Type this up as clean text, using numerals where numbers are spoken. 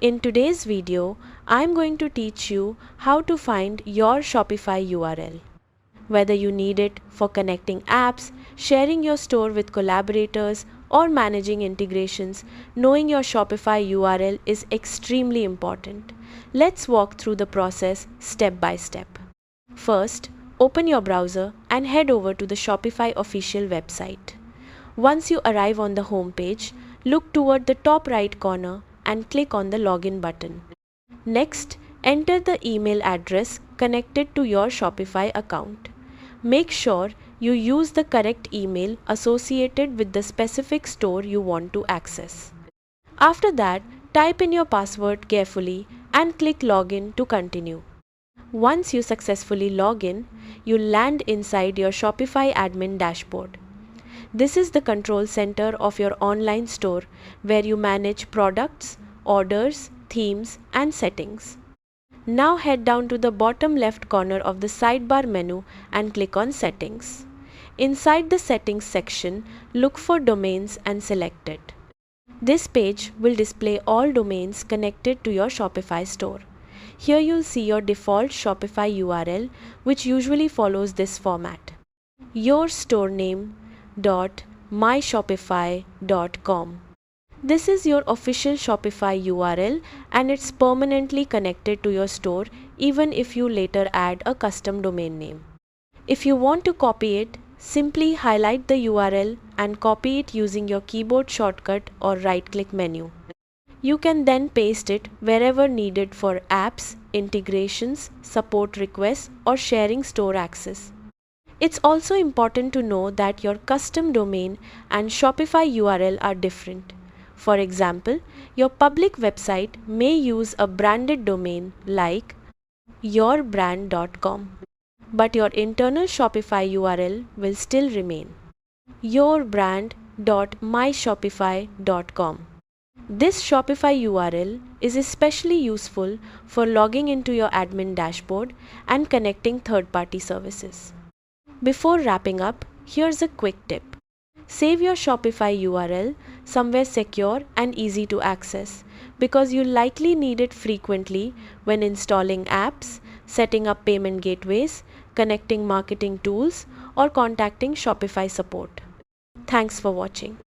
In today's video, I'm going to teach you how to find your Shopify URL. Whether you need it for connecting apps, sharing your store with collaborators, or managing integrations, knowing your Shopify URL is extremely important. Let's walk through the process step by step. First, open your browser and head over to the Shopify official website. Once you arrive on the home page, look toward the top right corner and click on the login button. Next, enter the email address connected to your Shopify account. Make sure you use the correct email associated with the specific store you want to access. After that, type in your password carefully and click Login to continue. Once you successfully log in, you'll land inside your Shopify admin dashboard. This is the control center of your online store where you manage products, orders, themes, and settings. Now head down to the bottom left corner of the sidebar menu and click on Settings. Inside the Settings section, look for Domains and select it. This page will display all domains connected to your Shopify store. Here you'll see your default Shopify URL, which usually follows this format: yourstorename.myshopify.com. This is your official Shopify URL and it's permanently connected to your store even if you later add a custom domain name. If you want to copy it, simply highlight the URL and copy it using your keyboard shortcut or right-click menu. You can then paste it wherever needed for apps, integrations, support requests, or sharing store access. It's also important to know that your custom domain and Shopify URL are different. For example, your public website may use a branded domain like yourbrand.com, but your internal Shopify URL will still remain yourbrand.myshopify.com. This Shopify URL is especially useful for logging into your admin dashboard and connecting third-party services. Before wrapping up, here's a quick tip. Save your Shopify URL somewhere secure and easy to access because you'll likely need it frequently when installing apps, setting up payment gateways, connecting marketing tools, or contacting Shopify support. Thanks for watching.